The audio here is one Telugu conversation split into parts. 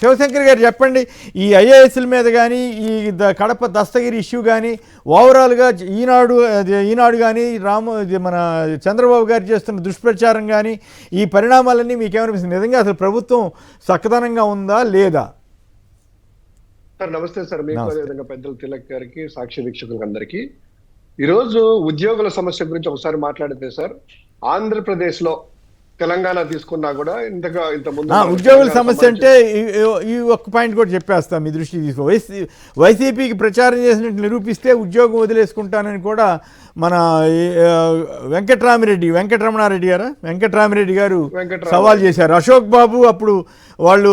శివశంకర్ గారు చెప్పండి, ఈ ఐఏఎస్ల మీద కానీ ఈ కడప దస్తగిరి ఇష్యూ కానీ ఓవరాల్గా ఈనాడు కానీ మన చంద్రబాబు గారు చేస్తున్న దుష్ప్రచారం కానీ ఈ పరిణామాలన్నీ మీకేమనిపిస్తుంది? నిజంగా అసలు ప్రభుత్వం చక్కదనంగా ఉందా లేదా? సార్ నమస్తే సార్. మీకు అదేవిధంగా పెద్దలు తిలక్ గారికి, సాక్షి వీక్షకులకు అందరికీ ఈరోజు ఉద్యోగుల సమస్య గురించి ఒకసారి మాట్లాడితే సార్, ఆంధ్రప్రదేశ్ లో తెలంగాణ తీసుకున్నా కూడా ఇంత ముందు ఉద్యోగుల సమస్య అంటే ఈ ఒక్క పాయింట్ కూడా చెప్పేస్తాం, మీ దృష్టికి తీసుకో. వైసీపీకి ప్రచారం చేసినట్టు నిరూపిస్తే ఉద్యోగం వదిలేసుకుంటానని కూడా మన వెంకటరామిరెడ్డి గారు సవాల్ చేశారు. అశోక్ బాబు అప్పుడు వాళ్ళు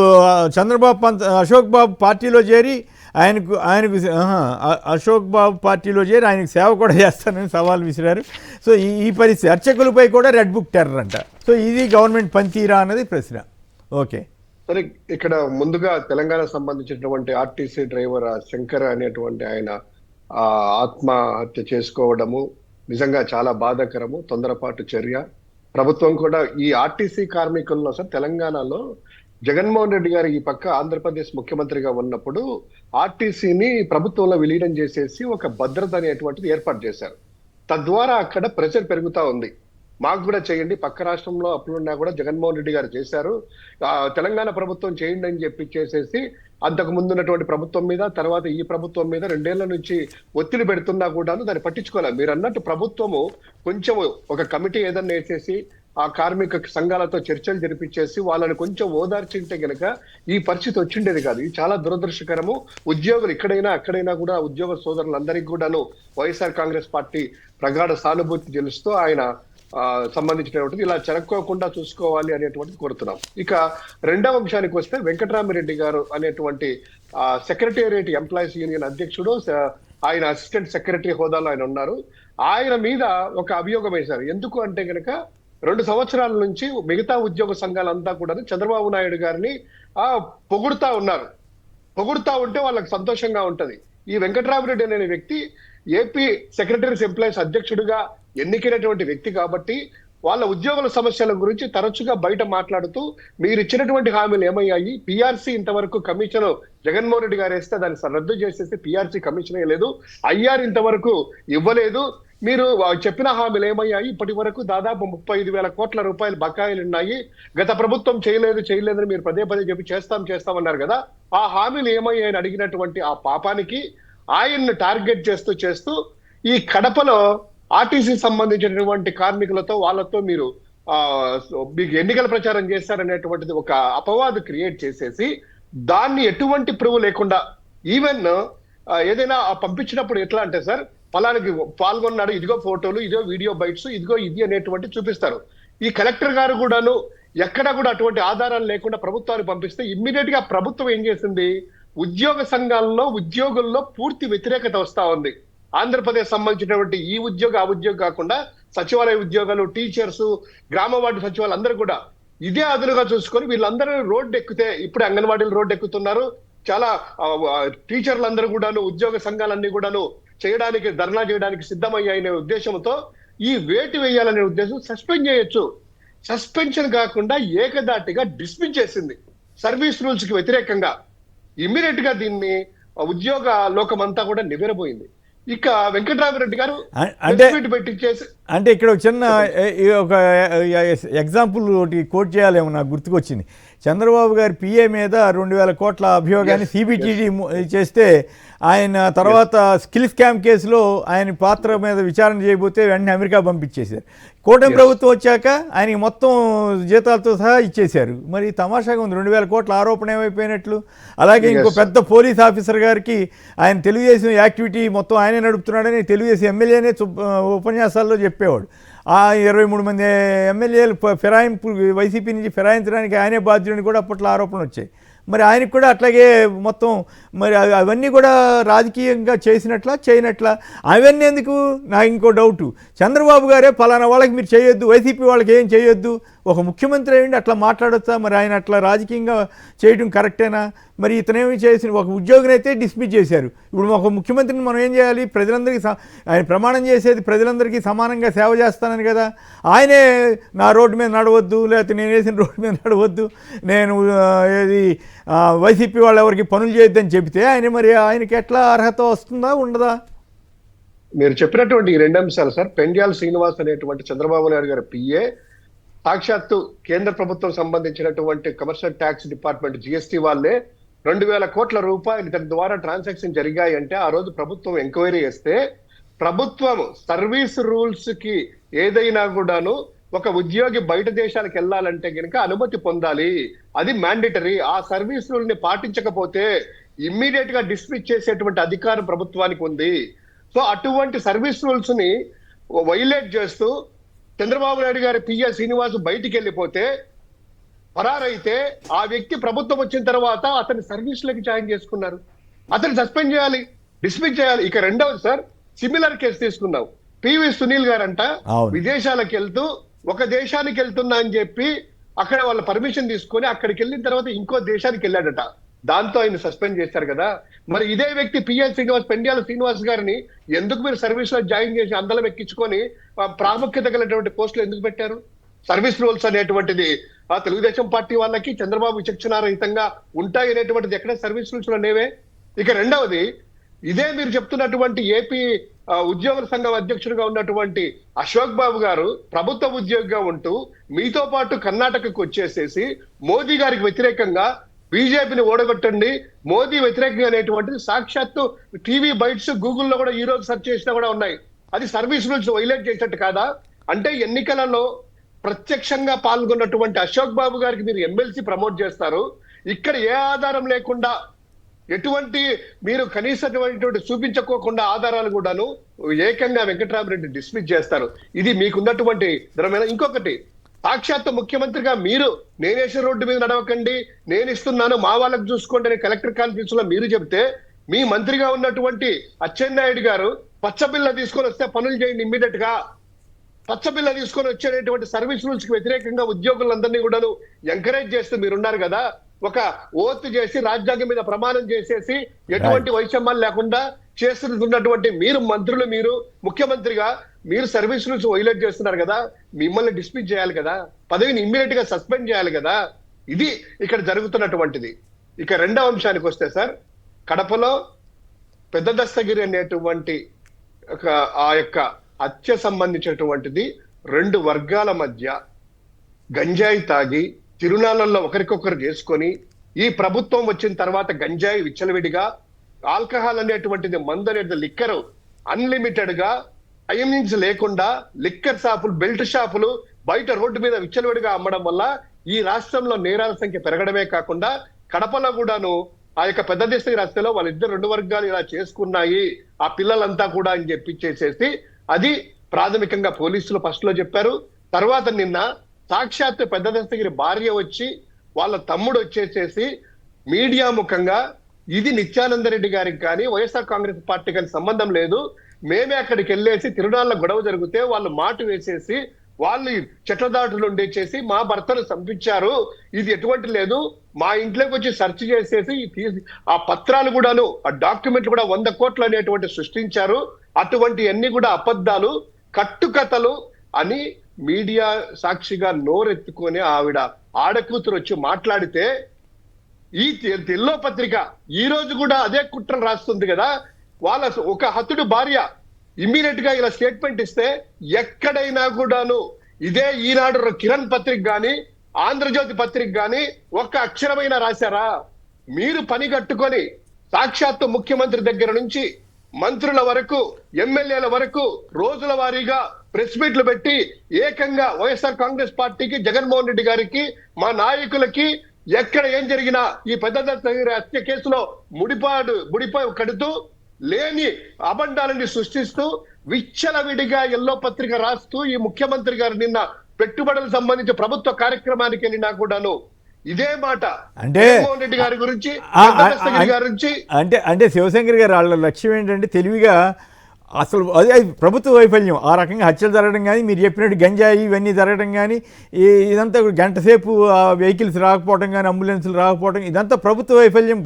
అశోక్ బాబు పార్టీలో చేరి ఆయనకు సేవ కూడా చేస్తానని సవాల్ విసిరారు. సో ఈ పరిస్థితి అర్చకులపై కూడా రెడ్ బుక్ టెర్రర్ అంట. సో ఇది గవర్నమెంట్ పనితీరా అన్నది ప్రశ్న. ఓకే, సరే. ఇక్కడ ముందుగా తెలంగాణ సంబంధించినటువంటి ఆర్టీసీ డ్రైవర్ శంకర్ అనేటువంటి ఆయన ఆత్మహత్య చేసుకోవడము నిజంగా చాలా బాధాకరము, తొందరపాటు చర్య. ప్రభుత్వం కూడా ఈ ఆర్టీసీ కార్మికుల్లో సార్ తెలంగాణలో జగన్మోహన్ రెడ్డి గారు ఈ పక్క ఆంధ్రప్రదేశ్ ముఖ్యమంత్రిగా ఉన్నప్పుడు ఆర్టీసీని ప్రభుత్వంలో విలీనం చేసేసి ఒక భద్రత అనేటువంటిది ఏర్పాటు చేశారు. తద్వారా అక్కడ ప్రెషర్ పెరుగుతా ఉంది. మాకు కూడా చేయండి, పక్క రాష్ట్రంలో అప్పుడున్నా కూడా జగన్మోహన్ రెడ్డి గారు చేశారు, తెలంగాణ ప్రభుత్వం చేయండి అని చెప్పి చేసేసి అంతకు ముందున్నటువంటి ప్రభుత్వం మీద, తర్వాత ఈ ప్రభుత్వం మీద 2 ఏళ్ల నుంచి ఒత్తిడి పెడుతున్నా కూడాను దాన్ని పట్టించుకోవాలి. మీరు అన్నట్టు ప్రభుత్వము కొంచెం ఒక కమిటీ ఏదన్నా వేసేసి ఆ కార్మిక సంఘాలతో చర్చలు జరిపించేసి వాళ్ళని కొంచెం ఓదార్చింటే గనక ఈ పరిస్థితి వచ్చిండేది కాదు. ఇది చాలా దురదృష్టకరము. ఉద్యోగులు ఇక్కడైనా అక్కడైనా కూడా ఉద్యోగ సోదరులందరికీ కూడాను వైఎస్ఆర్ కాంగ్రెస్ పార్టీ ప్రగాఢ సానుభూతి తెలుస్తూ ఆయన సంబంధించినటువంటిది ఇలా చెరక్కోకుండా చూసుకోవాలి అనేటువంటిది కోరుతున్నాం. ఇక రెండవ అంశానికి వస్తే వెంకటరామిరెడ్డి గారు అనేటువంటి సెక్రటేరియట్ ఎంప్లాయీస్ యూనియన్ అధ్యక్షుడు, ఆయన అసిస్టెంట్ సెక్రటరీ హోదాలో ఆయన ఉన్నారు. ఆయన మీద ఒక అభియోగం వేశారు. ఎందుకు అంటే గనక 2 సంవత్సరాల నుంచి మిగతా ఉద్యోగ సంఘాలంతా కూడా చంద్రబాబు నాయుడు గారిని పొగుడుతా ఉన్నారు. పొగుడుతా ఉంటే వాళ్ళకి సంతోషంగా ఉంటది. ఈ వెంకటరామిరెడ్డి అనే వ్యక్తి ఏపీ సెక్రటరీస్ ఎంప్లాయీస్ అధ్యక్షుడిగా ఎన్నికైనటువంటి వ్యక్తి కాబట్టి వాళ్ళ ఉద్యోగుల సమస్యల గురించి తరచుగా బయట మాట్లాడుతూ మీరు ఇచ్చినటువంటి హామీలు ఏమయ్యాయి, పిఆర్సీ ఇంతవరకు కమిషన్ జగన్మోహన్ రెడ్డి గారు వేస్తే దాన్ని రద్దు చేసేసి పిఆర్సీ కమిషన్ లేదు, ఐఆర్ ఇంతవరకు ఇవ్వలేదు, మీరు చెప్పిన హామీలు ఏమయ్యాయి, ఇప్పటి వరకు దాదాపు 35,000 కోట్ల రూపాయలు బకాయిలు ఉన్నాయి, గత ప్రభుత్వం చేయలేదని మీరు పదే చెప్పి చేస్తామన్నారు కదా, ఆ హామీలు ఏమయ్యాయని అడిగినటువంటి ఆ పాపానికి ఆయన్ను టార్గెట్ చేస్తూ ఈ కడపలో ఆర్టీసీ సంబంధించినటువంటి కార్మికులతో వాళ్ళతో మీరు మీకు ఎన్నికల ప్రచారం చేస్తారనేటువంటిది ఒక అపవాదు క్రియేట్ చేసేసి దాన్ని ఎటువంటి ప్రూవ్ లేకుండా ఈవెన్ ఏదైనా పంపించినప్పుడు ఎట్లా అంటే సార్ ఫలానికి పాల్గొన్నాడు, ఇదిగో ఫోటోలు, ఇదిగో వీడియో బైట్స్, ఇదిగో ఇది అనేటువంటి చూపిస్తారు. ఈ కలెక్టర్ గారు కూడాను ఎక్కడ కూడా అటువంటి ఆధారాలు లేకుండా ప్రభుత్వానికి పంపిస్తే ఇమ్మీడియట్ గా ప్రభుత్వం ఏం చేసింది, ఉద్యోగ సంఘాలలో ఉద్యోగుల్లో పూర్తి వ్యతిరేకత వస్తా ఉంది. ఆంధ్రప్రదేశ్ సంబంధించినటువంటి ఈ ఉద్యోగ ఆ ఉద్యోగం కాకుండా సచివాలయ ఉద్యోగాలు, టీచర్స్, గ్రామ వార్డు సచివాలయం అందరూ కూడా ఇదే అదునుగా చూసుకొని వీళ్ళందరూ రోడ్డు ఎక్కితే ఇప్పుడు అంగన్వాడీలు రోడ్డు ఎక్కుతున్నారు. చాలా టీచర్లు అందరూ కూడాను ఉద్యోగ సంఘాలన్నీ కూడాను చేయడానికి ధర్నా చేయడానికి సిద్ధమయ్యాయనే ఉద్దేశంతో ఈ వేటు వేయాలనే ఉద్దేశం సస్పెండ్ చేయొచ్చు. సస్పెన్షన్ కాకుండా ఏకదాటిగా డిస్మిస్ చేసింది సర్వీస్ రూల్స్ కి వ్యతిరేకంగా. ఇమ్మీడియట్ గా దీన్ని ఉద్యోగ లోకం అంతా కూడా నివ్వెరబోయింది. ఇక వెంకటరామిరెడ్డి గారు అంటే ఇక్కడ ఒక చిన్న ఒక ఎగ్జాంపుల్ ఒకటి కోట్ చేయాలేమో నాకు గుర్తుకొచ్చింది. చంద్రబాబు గారి పిఏ మీద 2,000 కోట్ల అభియోగాన్ని సిబిటిడి చేస్తే ఆయన తర్వాత స్కిల్ స్కామ్ కేసులో ఆయన పాత్ర మీద విచారణ చేయబోతే వెంటనే అమెరికా పంపించేశారు. కూటమి ప్రభుత్వం వచ్చాక ఆయనకి మొత్తం జీతాలతో సహా ఇచ్చేశారు. మరి తమాషాగా ఉంది, 2,000 కోట్ల ఆరోపణ ఏమైపోయినట్లు. అలాగే ఇంకో పెద్ద పోలీస్ ఆఫీసర్ గారికి ఆయన తెలుగుదేశం యాక్టివిటీ మొత్తం ఆయనే నడుపుతున్నాడని తెలుగుదేశం ఎమ్మెల్యేనే ఉపన్యాసాల్లో చెప్పేవాడు. ఆ 23 మంది ఎమ్మెల్యేలు వైసీపీ నుంచి ఫిరాయించడానికి ఆయనే బాధ్యుడిని కూడా అప్పట్లో ఆరోపణలు వచ్చాయి. మరి ఆయనకు కూడా అట్లాగే మొత్తం మరి అవన్నీ కూడా రాజకీయంగా చేయనట్లా అవన్నీ ఎందుకు? నాకు ఇంకో డౌటు, చంద్రబాబు గారే ఫలానా వాళ్ళకి మీరు చేయొద్దు, వైసీపీ వాళ్ళకి ఏం చేయొద్దు, ఒక ముఖ్యమంత్రి అయ్యండి అట్లా మాట్లాడొచ్చా? మరి ఆయన అట్లా రాజకీయంగా చేయడం కరెక్టేనా? మరి ఇతనేమి చేసిన ఒక ఉద్యోగిని అయితే డిస్మిస్ చేశారు. ఇప్పుడు ఒక ముఖ్యమంత్రిని మనం ఏం చేయాలి? ప్రజలందరికీ ఆయన ప్రమాణం చేసేది ప్రజలందరికీ సమానంగా సేవ చేస్తానని కదా. ఆయనే నా రోడ్డు మీద నడవద్దు, లేకపోతే నేను వేసిన రోడ్డు మీద నడవద్దు, నేను ఏది వైసీపీ వాళ్ళు ఎవరికి పనులు చేయొద్దని చెబితే ఆయనకి ఎట్లా అర్హత వస్తుందా ఉండదా? మీరు చెప్పినటువంటి ఈ రెండు అంశాలు సార్, పెండ్యాల శ్రీనివాస్ అనేటువంటి చంద్రబాబు నాయుడు గారి పిఏ సాక్షాత్తు కేంద్ర ప్రభుత్వం సంబంధించినటువంటి కమర్షియల్ ట్యాక్స్ డిపార్ట్మెంట్ జిఎస్టీ వాళ్ళే 2,000 కోట్ల రూపాయలు ఇతని ద్వారా ట్రాన్సాక్షన్ జరిగాయి అంటే ఆ రోజు ప్రభుత్వం ఎంక్వైరీ చేస్తే ప్రభుత్వం సర్వీస్ రూల్స్ కి ఏదైనా కూడాను ఒక ఉద్యోగి బయట దేశాలకు వెళ్ళాలంటే కనుక అనుమతి పొందాలి, అది మ్యాండేటరీ. ఆ సర్వీస్ రూల్ ని పాటించకపోతే ఇమ్మీడియట్ గా డిస్మిస్ చేసేటువంటి అధికారం ప్రభుత్వానికి ఉంది. సో అటువంటి సర్వీస్ రూల్స్ ని వైలేట్ చేస్తూ చంద్రబాబు నాయుడు గారి పిఏ శ్రీనివాస్ బయటికి వెళ్ళిపోతే, పరారైతే ఆ వ్యక్తి ప్రభుత్వం వచ్చిన తర్వాత అతని సర్వీస్లోకి జాయిన్ చేసుకున్నారు. అతన్ని సస్పెండ్ చేయాలి, డిస్మిస్ చేయాలి. ఇక రెండవది సార్, సిమిలర్ కేసు తీసుకున్నాం. పివి సునీల్ గారంట విదేశాలకు వెళ్తూ ఒక దేశానికి వెళ్తున్నా అని చెప్పి అక్కడ వాళ్ళ పర్మిషన్ తీసుకొని అక్కడికి వెళ్ళిన తర్వాత ఇంకో దేశానికి వెళ్ళాడట. దాంతో ఆయన సస్పెండ్ చేశారు కదా. మరి ఇదే వ్యక్తి పిఎల్ శ్రీనివాస్, పెండ్యాల శ్రీనివాస్ గారిని ఎందుకు మీరు సర్వీస్ లో జాయిన్ చేసి అందలం ఎక్కించుకొని ప్రాముఖ్యత కలిగినటువంటి పోస్టులు ఎందుకు పెట్టారు? సర్వీస్ రూల్స్ అనేటువంటిది ఆ తెలుగుదేశం పార్టీ వాళ్ళకి చంద్రబాబు విచక్షణారహితంగా ఉంటాయి అనేటువంటిది ఎక్కడ సర్వీస్ రూల్స్ లో లేవే. ఇక రెండవది, ఇదే మీరు చెప్తున్నటువంటి ఏపీ ఉద్యోగుల సంఘం అధ్యక్షుడిగా ఉన్నటువంటి అశోక్ బాబు గారు ప్రభుత్వ ఉద్యోగిగా ఉంటూ మీతో పాటు కర్ణాటకకు వచ్చేసేసి మోదీ గారికి వ్యతిరేకంగా బీజేపీని ఓడగొట్టండి, మోదీ వ్యతిరేకంగా అనేటువంటిది సాక్షాత్తు టీవీ బైట్స్ గూగుల్లో కూడా ఈ రోజు సెర్చ్ చేసినా కూడా ఉన్నాయి. అది సర్వీస్ రూల్స్ వైలేట్ చేసినట్టు కాదా? అంటే ఎన్నికలలో ప్రత్యక్షంగా పాల్గొన్నటువంటి అశోక్ బాబు గారికి మీరు ఎమ్మెల్సీ ప్రమోట్ చేస్తారు, ఇక్కడ ఏ ఆధారం లేకుండా ఎటువంటి మీరు కనీసటువంటి చూపించుకోకుండా ఆధారాలు కూడాను ఏకంగా వెంకటరామరెడ్డి డిస్మిస్ చేస్తారు. ఇది మీకున్నటువంటి ధరమైన. ఇంకొకటి, సాక్షాత్తు ముఖ్యమంత్రిగా మీరు నేనేసే రోడ్డు మీద నడవకండి, నేను ఇస్తున్నాను మా వాళ్ళకు చూసుకోండి అని కలెక్టర్ కాన్ఫరెన్స్ లో మీరు చెప్తే, మీ మంత్రిగా ఉన్నటువంటి అచ్చెన్నాయుడు గారు పచ్చబిల్ల తీసుకొని వస్తే పనులు చేయండి ఇమ్మీడియట్ గా, పచ్చబిల్ల తీసుకొని వచ్చేటువంటి సర్వీస్ రూల్స్ కి వ్యతిరేకంగా ఉద్యోగులందరినీ కూడాను ఎంకరేజ్ చేస్తూ మీరున్నారు కదా. ఒక ఓత్ చేసి రాజ్యాంగం మీద ప్రమాణం చేసేసి ఎటువంటి వైషమ్యాలు లేకుండా చేస్తున్నటువంటి మీరు మంత్రులు, మీరు ముఖ్యమంత్రిగా మీరు సర్వీస్ రూల్స్ వైలేట్ చేస్తున్నారు కదా, మిమ్మల్ని డిస్మిస్ చేయాలి కదా, పదవిని ఇమ్మీడియట్ గా సస్పెండ్ చేయాలి కదా. ఇది ఇక్కడ జరుగుతున్నటువంటిది. ఇక రెండవ అంశానికి వస్తే సార్, కడపలో పెద్ద దస్తగిరి అనేటువంటి ఆ యొక్క హత్య సంబంధించినటువంటిది 2 వర్గాల మధ్య గంజాయి తాగి తిరునాళ్ళల్లో ఒకరికొకరు చేసుకొని, ఈ ప్రభుత్వం వచ్చిన తర్వాత గంజాయి విచ్చలవిడిగా, ఆల్కహాల్ అనేటువంటిది మందు అనేది లిక్కర్ అన్లిమిటెడ్ గా టైమింగ్స్ లేకుండా లిక్కర్ షాపులు, బెల్ట్ షాపులు బయట రోడ్డు మీద విచ్చలవిడిగా అమ్మడం వల్ల ఈ రాష్ట్రంలో నేరాల సంఖ్య పెరగడమే కాకుండా కడపలో కూడాను ఆ యొక్క పెద్ద దస్తగిరి రస్తలో వాళ్ళిద్దరు 2 వర్గాలు ఇలా చేసుకున్నాయి ఆ పిల్లలంతా కూడా అని చెప్పిచ్చేసేసి, అది ప్రాథమికంగా పోలీసులు ఫస్ట్ లో చెప్పారు. తర్వాత నిన్న సాక్షాత్ పెద్ద దస్తగిరి భార్య వచ్చి వాళ్ళ తమ్ముడు వచ్చేసేసి మీడియా ముఖంగా ఇది నిత్యానందరెడ్డి గారికి కానీ వైఎస్ఆర్ కాంగ్రెస్ పార్టీ కానీ సంబంధం లేదు, మేమే అక్కడికి వెళ్ళేసి తిరునాళ్ళ గొడవ జరిగితే వాళ్ళు మాట వేసేసి వాళ్ళు చెట్లదాటులు ఉండేసేసి మా భర్తను చంపించారు, ఇది ఎటువంటి లేదు, మా ఇంట్లోకి వచ్చి సెర్చ్ చేసేసి ఆ పత్రాలు కూడాను ఆ డాక్యుమెంట్లు కూడా 100 కోట్లు అనేటువంటి సృష్టించారు, అటువంటి అన్ని కూడా అబద్ధాలు కట్టుకథలు అని మీడియా సాక్షిగా నోరెత్తుకొని ఆవిడ ఆడకూతురు వచ్చి మాట్లాడితే, ఈ తెల్లో పత్రిక ఈ రోజు కూడా అదే కుట్రలు రాస్తుంది కదా. వాళ్ళ ఒక హతుడు భార్య ఇమ్మీడియట్ గా ఇలా స్టేట్మెంట్ ఇస్తే ఎక్కడైనా కూడాను ఇదే ఈనాడు కిరణ్ పత్రిక గాని ఆంధ్రజ్యోతి పత్రిక గాని ఒక్క అక్షరమైనా రాశారా? మీరు పని కట్టుకొని సాక్షాత్తు ముఖ్యమంత్రి దగ్గర నుంచి మంత్రుల వరకు ఎమ్మెల్యేల వరకు రోజుల వారీగా ప్రెస్ మీట్లు పెట్టి ఏకంగా వైఎస్ఆర్ కాంగ్రెస్ పార్టీకి, జగన్మోహన్ రెడ్డి గారికి, మా నాయకులకి ఎక్కడ ఏం జరిగినా ఈ పెద్ద దస్తగిరి హత్య కేసులో ముడిపై కడుతూ లేని అబండాలని సృష్టిస్తూ విచ్చలవిడిగా ఎల్లో పత్రిక రాస్తూ ఈ ముఖ్యమంత్రి గారు నిన్న పెట్టుబడులకు సంబంధించి ప్రభుత్వ కార్యక్రమానికి వెళ్ళినా కూడాను ఇదే మాట అంటే జగన్మోహన్ రెడ్డి గారి గురించి, గురించి అంటే శివశంకర్ గారు వాళ్ళ లక్ష్యం ఏంటంటే తెలివిగా అసలు అదే ప్రభుత్వ వైఫల్యం, ఆ రకంగా హత్యలు జరగడం కానీ మీరు చెప్పినట్టు గంజాయి ఇవన్నీ జరగడం కానీ ఇదంతా గంట సేపు వెహికల్స్ రాకపోవడం కానీ అంబులెన్స్లు రాకపోవడం ఇదంతా ప్రభుత్వ వైఫల్యం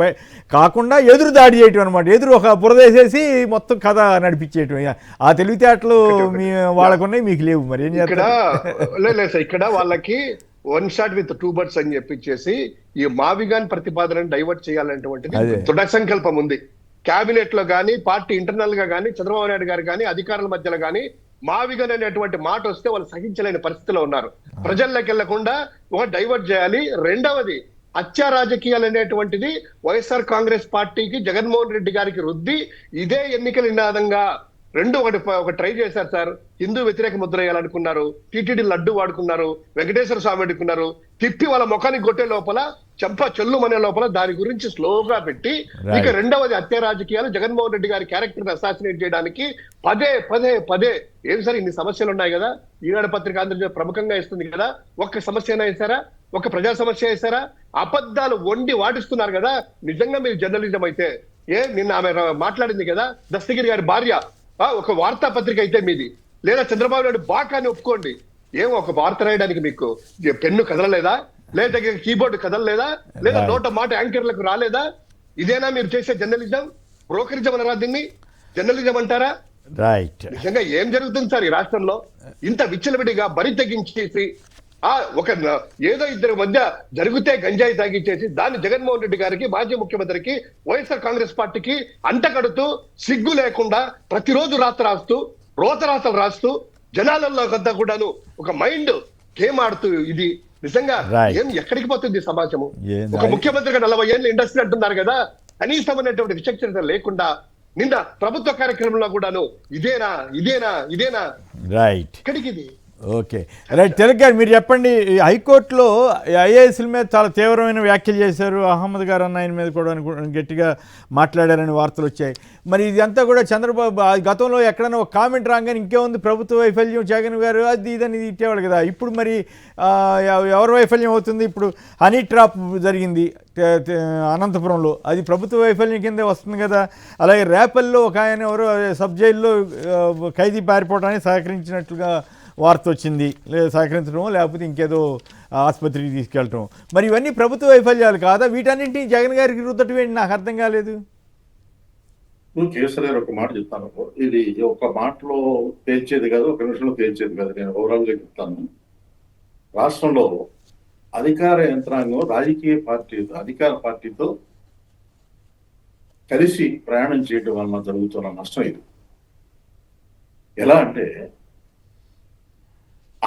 కాకుండా ఎదురు దాడి చేయటం అనమాట. ఎదురు ఒక బురదేసేసి మొత్తం కథ నడిపించేయటం. ఆ తెలివితేటలు మీ వాళ్ళకున్నాయి, మీకు లేవు. మరి ఏం చేస్తారు? ఇక్కడ వాళ్ళకి one shot with two birds అని చెప్పించేసి ఈ మావిగాన్ ప్రతిపాదనను డైవర్ట్ చేయాలనేటువంటిది దృఢ సంకల్పం ఉంది. కేబినెట్ లో గానీ, పార్టీ ఇంటర్నల్ గా గానీ, చంద్రబాబు నాయుడు గారు కానీ, అధికారుల మధ్యలో గానీ మావిగన్ అనేటువంటి మాట వస్తే వాళ్ళు సహించలేని పరిస్థితిలో ఉన్నారు. ప్రజల్లోకి వెళ్లకుండా ఒక డైవర్ట్ చేయాలి. రెండవది, హత్యా రాజకీయాలు అనేటువంటిది వైఎస్ఆర్ కాంగ్రెస్ పార్టీకి, జగన్మోహన్ రెడ్డి గారికి రుద్ది ఇదే ఎన్నికల నినాదంగా ఒక ట్రై చేశారు సార్. హిందూ వ్యతిరేక ముద్ర వేయాలనుకున్నారు, టీటీడీ లడ్డు వాడుకున్నారు, వెంకటేశ్వర స్వామి అడుకున్నారు, తిప్పి వాళ్ళ ముఖానికి కొట్టే లోపల, చెంప చెల్లుమనే లోపల దాని గురించి స్లోగా పెట్టి, ఇక రెండవది హత్య రాజకీయాలు, జగన్మోహన్ రెడ్డి గారి క్యారెక్టర్ అసాసినేట్ చేయడానికి పదే పదే పదే. ఏం సార్ ఇన్ని సమస్యలు ఉన్నాయి కదా, ఈనాడు పత్రిక ఆంధ్రజ్యోతి ప్రముఖంగా ఇస్తుంది కదా, ఒక్క సమస్య అయినా వేశారా? ఒక ప్రజా సమస్య వేశారా? అబద్ధాలు వండి వాడిస్తున్నారు కదా. నిజంగా మీరు జర్నలిజం అయితే నిన్న ఆమె మాట్లాడింది కదా, దస్తగిరి గారి భార్య, ఒక వార్తాపత్రిక అయితే మీది, లేదా చంద్రబాబు నాయుడు బాకాని ఒప్పుకోండి. ఒక వార్త రాయడానికి మీకు పెన్ను కదలలేదా? లేదా కీబోర్డు కదలలేదా? లేదా నోట మాట యాంకర్లకు రాలేదా? ఇదేనా మీరు చేసే జర్నలిజం? బ్రోకరిజం అనరా దీన్ని? జర్నలిజం అంటారా? రైట్. నిజంగా ఏం జరుగుతుంది సార్ ఈ రాష్ట్రంలో? ఇంత విచ్చలవిడిగా బరి తెగించేసి ఒక ఏదో ఇద్దరి మధ్య జరిగితే గంజాయి తాగిచ్చేసి దాన్ని జగన్మోహన్ రెడ్డి గారికి, మాజీ ముఖ్యమంత్రికి, వైఎస్ఆర్ కాంగ్రెస్ పార్టీకి అంటకడుతూ, సిగ్గు లేకుండా ప్రతిరోజు రాస్తూ రోతరాతలు రాస్తూ జనాలలో అంతా కూడాను ఒక మైండ్ గేమ్ ఆడుతూ, ఇది నిజంగా ఎక్కడికి పోతుంది సమాజము? ఒక ముఖ్యమంత్రిగా 40 ఏళ్ళు ఇండస్ట్రీ అంటున్నారు కదా, కనీసం అనేటువంటి విచక్షణ లేకుండా నిన్న ప్రభుత్వ కార్యక్రమంలో కూడాను ఇదేనా ఇదేనా ఇదేనా? రైట్. ఎక్కడికి ఇది? Okay, right. తెలుగు గారు మీరు చెప్పండి. హైకోర్టులో ఐఏఎస్ల మీద చాలా తీవ్రమైన వ్యాఖ్యలు చేశారు. అహ్మద్ గారు అన్న ఆయన మీద కూడా గట్టిగా మాట్లాడారని వార్తలు వచ్చాయి. మరి ఇదంతా కూడా చంద్రబాబు గతంలో ఎక్కడైనా ఒక కామెంట్ రాగానే ఇంకేముంది ప్రభుత్వ వైఫల్యం, జగన్ గారు అది ఇదని ఇట్టేవాళ్ళు కదా. ఇప్పుడు మరి ఎవరి వైఫల్యం అవుతుంది? ఇప్పుడు హనీ ట్రాప్ జరిగింది అనంతపురంలో, అది ప్రభుత్వ వైఫల్యం కిందే వస్తుంది కదా. అలాగే రేపల్లో ఒక ఆయన ఎవరో సబ్ జైల్లో ఖైదీ పారిపోవడానికి సహకరించినట్లుగా వార్త వచ్చింది. లేదా సహకరించడం, లేకపోతే ఇంకేదో ఆసుపత్రికి తీసుకెళ్ళటం. మరి ఇవన్నీ ప్రభుత్వ వైఫల్యాలు కాదా? వీటన్నింటినీ జగన్ గారికి రుద్దటం ఏంటి? నాకు అర్థం కాలేదు. నువ్వు కేసీఆర్ ఒక మాట చెప్తాను, ఇది ఒక మాటలో తేల్చేది కాదు, ఒక నిమిషంలో తేల్చేది కాదు. నేను ఓవరాల్ గా చెప్తాను. రాష్ట్రంలో అధికార యంత్రాంగం రాజకీయ పార్టీ, అధికార పార్టీతో కలిసి ప్రయాణం చేయడం వలన జరుగుతున్న నష్టం ఇది. ఎలా అంటే,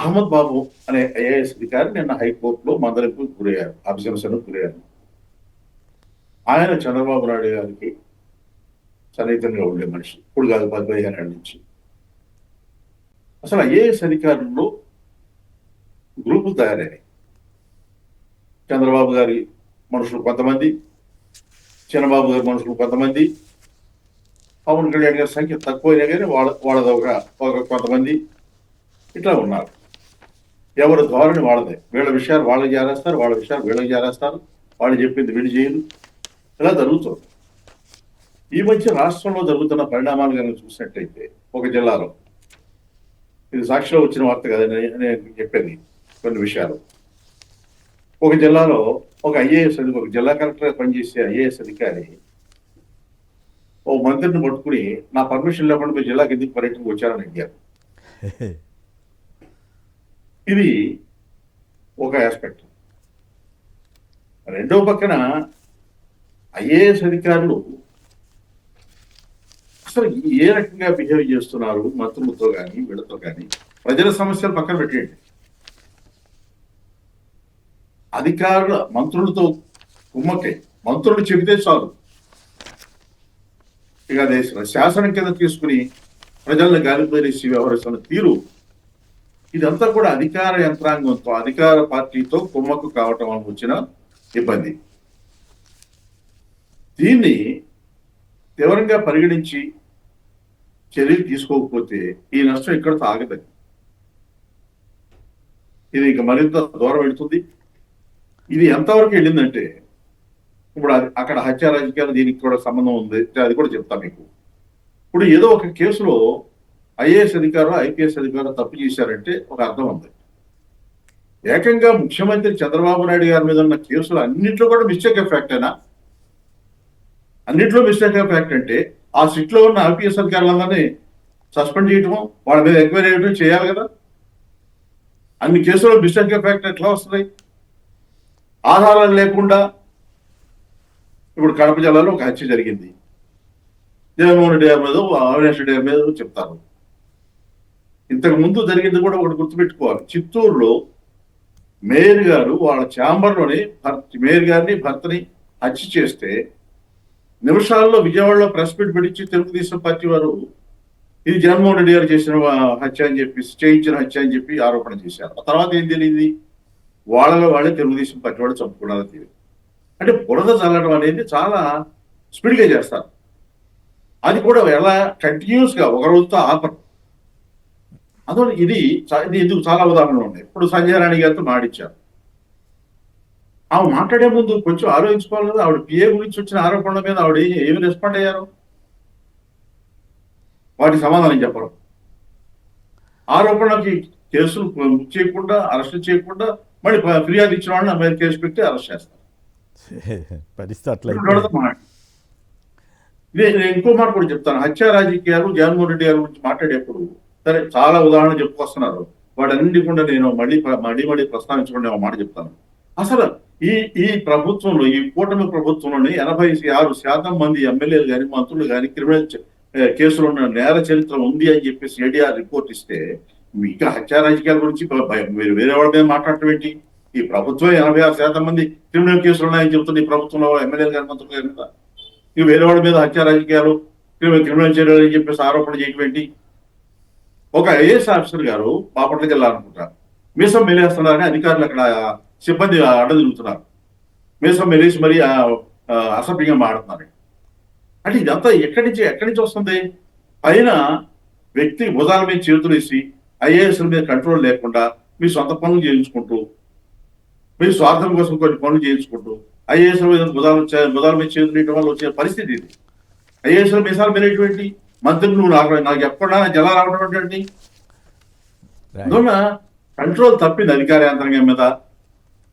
అహ్మద్ బాబు అనే ఐఏఎస్ అధికారి నిన్న హైకోర్టులో మందలింపుకు గురయ్యారు, అభిశంసనకు గురయ్యారు. ఆయన చంద్రబాబు నాయుడు గారికి సన్నిహితంగా ఉండే మనిషి, ఇప్పుడు కాదు 15 ఏళ్ళ నుంచి. అసలు ఐఏఎస్ అధికారుల్లో గ్రూపులు తయారయ్యాయి. చంద్రబాబు గారి మనుషులు కొంతమంది, చంద్రబాబు గారి మనుషులు కొంతమంది, పవన్ కళ్యాణ్ గారి సంఖ్య తక్కువైనా కానీ వాళ్ళది ఒక కొంతమంది, ఇట్లా ఉన్నారు. ఎవరు ధోరణి వాళ్ళదే. వీళ్ళ విషయాలు వాళ్ళకి చేరేస్తారు, వాళ్ళ విషయాలు వీళ్ళకి చేరేస్తారు, వాళ్ళు చెప్పింది వీళ్ళు చేయరు. ఇలా జరుగుతుంది. ఈ మధ్య రాష్ట్రంలో జరుగుతున్న పరిణామాలు కనుక చూసినట్టయితే, ఒక జిల్లాలో, ఇది సాక్షిలో వచ్చిన వార్త కదా నేను చెప్పేది కొన్ని విషయాలు. ఒక జిల్లాలో ఒక ఐఏఎస్ ఒక జిల్లా కలెక్టర్గా పనిచేసే ఐఏఎస్ అధికారి ఓ మంత్రిని పట్టుకుని, నా పర్మిషన్ లేకుండా మీరు జిల్లాకి ఎందుకు పర్యటనకు వచ్చారని అడిగారు. ఇది ఒక ఆస్పెక్ట్. రెండో పక్కన ఐఏఎస్ అధికారులు అసలు ఏ రకంగా బిహేవ్ చేస్తున్నారు మంత్రులతో కానీ వీళ్ళతో కానీ. ప్రజల సమస్యలు పక్కన పెట్టేయండి, అధికారుల మంత్రులతో కుమ్మకే, మంత్రులు చెబితే చాలు ఇక దేశ శాసనం కింద తీసుకుని ప్రజలను గాలిపోయేసి వ్యవహరిస్తున్న తీరు, ఇదంతా కూడా అధికార యంత్రాంగంతో, అధికార పార్టీతో కుమ్మక్కు కావటం వల్ల వచ్చిన ఇబ్బంది. దీన్ని తీవ్రంగా పరిగణించి చర్యలు తీసుకోకపోతే ఈ నష్టం ఇక్కడతో ఆగదు. ఇది ఇక మరింత దూరం వెళుతుంది. ఇది ఎంతవరకు వెళ్ళిందంటే, ఇప్పుడు అక్కడ హత్య రాజకీయాలు దీనికి కూడా సంబంధం ఉంది, అది కూడా చెప్తా మీకు. ఇప్పుడు ఏదో ఒక కేసులో ఐఏఎస్ అధికారులు, ఐపీఎస్ అధికారులు తప్పు చేశారంటే ఒక అర్థం ఉంది. ఏకంగా ముఖ్యమంత్రి చంద్రబాబు నాయుడు గారి మీద ఉన్న కేసులు అన్నింటిలో కూడా మిస్టేక్ ఆఫ్ ఫ్యాక్ట్ అయినా, అన్నింటిలో మిస్టేక్ ఆఫ్ ఫ్యాక్ట్ అంటే ఆ సిట్లో ఉన్న ఐపీఎస్ అధికారులందరినీ సస్పెండ్ చేయటము, వాళ్ళ మీద ఎంక్వైరీ చేయడం చేయాలి కదా. అన్ని కేసుల్లో మిస్టేక్ ఎఫెక్ట్ ఎట్లా వస్తున్నాయి? ఆధారాలు లేకుండా ఇప్పుడు కడప జిల్లాలో ఒక హత్య జరిగింది. జగన్మోహన్ రెడ్డి గారి మీద, అవినాష్ రెడ్డి గారి మీద చెప్తారు. ఇంతకు ముందు జరిగింది కూడా ఒకటి గుర్తుపెట్టుకోవాలి. చిత్తూరులో మేయర్ గారు వాళ్ళ ఛాంబర్లోనే మేయర్ గారిని భర్తని హత్య చేస్తే నిమిషాల్లో విజయవాడలో ప్రెస్ మీట్ పెట్టించి తెలుగుదేశం పార్టీ వారు ఇది జగన్మోహన్ రెడ్డి గారు చేసిన హత్య అని చెప్పి, చేయించిన హత్య అని చెప్పి ఆరోపణ చేశారు. ఆ తర్వాత ఏం తెలియదు, వాళ్ళే తెలుగుదేశం పార్టీ వాళ్ళు చంపుకున్నారని తెలియదు. అంటే బురద చల్లడం అనేది చాలా స్పీడ్గా చేస్తారు. అది కూడా ఎలా కంటిన్యూస్ గా ఒక రోజుతో ఆపరు. అందువల్ల ఇది ఇందుకు చాలా ఉదాహరణలు ఉన్నాయి. ఇప్పుడు సంజయ్ రాణి గారితో మాడిచ్చారు. ఆవిడ మాట్లాడే ముందు కొంచెం ఆలోచించుకోవాలి కదా. ఆవిడ పిఏ గురించి వచ్చిన ఆరోపణల మీద ఆవిడ ఏమి రెస్పాండ్ అయ్యారు? వాటి సమాధానం చెప్పరు. ఆరోపణలకి కేసులు చేయకుండా, అరెస్ట్ చేయకుండా మళ్ళీ ఫిర్యాదు ఇచ్చిన వాళ్ళని మీద కేసు పెట్టి అరెస్ట్ చేస్తారు. పరిస్థితి అట్లా. నేను ఇంకో మాట కూడా చెప్తాను. హత్యా రాజకీయాలు జగన్మోహన్ రెడ్డి గారి గురించి మాట్లాడేప్పుడు సరే చాలా ఉదాహరణ చెప్పుకొస్తున్నారు. వాటన్నింటి కూడా నేను మళ్ళీ ప్రస్తావించకుండా ఒక మాట చెప్తాను. అసలు ఈ ప్రభుత్వంలో, ఈ కూటమి ప్రభుత్వంలోని 86% మంది ఎమ్మెల్యేలు కానీ, మంత్రులు కానీ క్రిమినల్ కేసులో ఉన్న నేర చరిత్ర ఉంది అని చెప్పేసి ఏడీఆర్ రిపోర్ట్ ఇస్తే ఇంకా హత్యా రాజకీయాల గురించి మీరు వేరే వాళ్ళ మీద మాట్లాడటం ఏంటి? ఈ ప్రభుత్వం 86% మంది క్రిమినల్ కేసులు ఉన్నాయని చెబుతుంది. ఈ ప్రభుత్వంలో ఎమ్మెల్యేలు కానీ, మంత్రులు గారి మీద ఇవి వేరే వాళ్ళ మీద హత్యా రాజకీయాలు, క్రిమినల్ చర్యలు అని చెప్పేసి ఆరోపణ చేయటం ఏంటి? ఒక ఐఏఎస్ ఆఫీసర్ గారు బాపట్ల జిల్లా అనుకుంటారు, మీసం మెలేస్తున్నారని అధికారులు అక్కడ సిబ్బంది అడ్డదిరుగుతున్నారు. మీసం మెలేసి మరీ అసభ్యంగా మాడుతున్నారు. అంటే ఇదంతా ఎక్కడి నుంచి వస్తుంది? పైన వ్యక్తి భుజాల మీద చేతులు వేసి ఐఏఎస్ల మీద కంట్రోల్ లేకుండా మీ సొంత పనులు చేయించుకుంటూ, మీ స్వార్థం కోసం కొన్ని పనులు చేయించుకుంటూ ఐఏఎస్ల మీద భుజాల మీద చేతులు వేయడం వల్ల వచ్చే పరిస్థితి ఇది. ఐఏఎస్ల మీసాలు మెరేటువంటి మంత్రులు నువ్వు నాకు చెప్పకుండా జలా రావడం ఏంటి? అందువల్ల కంట్రోల్ తప్పింది అధికార యంత్రాంగం మీద.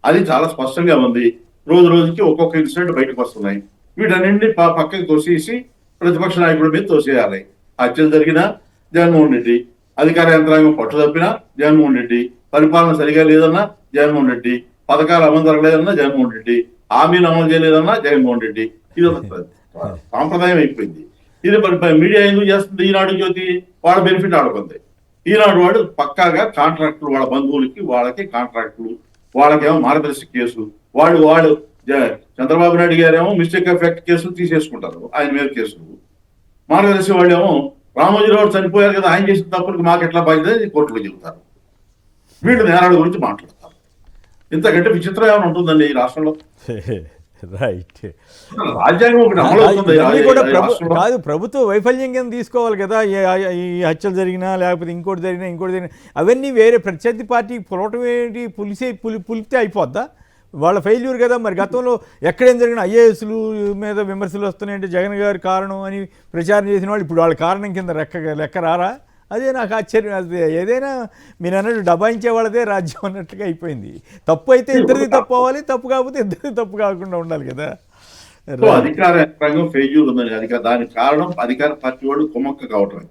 అది చాలా స్పష్టంగా ఉంది. రోజు రోజుకి ఒక్కొక్క ఇన్సిడెంట్ బయటకు వస్తున్నాయి. వీటన్నింటినీ పక్కకి తోసేసి ప్రతిపక్ష నాయకుడి మీద తోసేయాలి. హత్యలు జరిగినా జగన్మోహన్ రెడ్డి, అధికార యంత్రాంగం పట్టు తప్పినా జగన్మోహన్ రెడ్డి, పరిపాలన సరిగా లేదన్నా జగన్మోహన్ రెడ్డి, పథకాలు అమలు జరగలేదన్నా జగన్మోహన్ రెడ్డి, హామీలు అమలు చేయలేదన్నా జగన్మోహన్ రెడ్డి. ఇది సాంప్రదాయం అయిపోయింది. ఇది మీడియా ఎందుకు చేస్తుంది? ఈనాడు జ్యోతి వాళ్ళ బెనిఫిట్ ఆడుకుంది. ఈనాడు వాడు పక్కాగా కాంట్రాక్టులు, వాళ్ళ బంధువులకి వాళ్ళకి కాంట్రాక్టులు, వాళ్ళకేమో మార్గదర్శక కేసు, వాళ్ళు చంద్రబాబు నాయుడు గారేమో మిస్టేక్ ఎఫెక్ట్ కేసులు తీసేసుకుంటారు, ఆయన మీద కేసులు. మార్గదర్శి వాళ్ళేమో రామోజీరావు చనిపోయారు కదా, ఆయన చేసిన తప్పులకు మాకు ఎట్లా బాధ్యత కోర్టులో చెబుతారు. వీళ్ళు నేరాల గురించి మాట్లాడతారు. ఇంతకంటే విచిత్రం ఏమైనా ఉంటుందండి ఈ రాష్ట్రంలో? రైట్. రాజ్యాంగం ఒకటి అమలు అవుతుంది కాదు, ప్రభుత్వ వైఫల్యం కింద తీసుకోవాలి కదా. ఈ హత్యలు జరిగినా లేకపోతే ఇంకోటి జరిగినా అవన్నీ వేరే ప్రత్యర్థి పార్టీకి పులవటం ఏంటి? పులిపితే అయిపోద్దా? వాళ్ళ ఫెయిల్యూర్ కదా. మరి గతంలో ఎక్కడేం జరిగిన ఐఏఎస్లు మీద విమర్శలు వస్తున్నాయంటే జగన్ గారి కారణం అని ప్రచారం చేసిన వాళ్ళు ఇప్పుడు వాళ్ళ కారణం కింద లెక్క రారా? అదే నాకు ఆశ్చర్యం. అది ఏదైనా మీరు అన్నట్టు డబాయించే వాళ్ళదే రాజ్యం అన్నట్టుగా అయిపోయింది. తప్పు అయితే ఇద్దరిది తప్పు అవ్వాలి, తప్పు కాకపోతే ఇద్దరిది తప్పు కాకుండా ఉండాలి కదా. అధికార యంత్రాంగం ఫెయిల్యూర్ ఉందని దానికి కారణం అధికార పార్టీ వాళ్ళు కుమ్మక్క కావటం.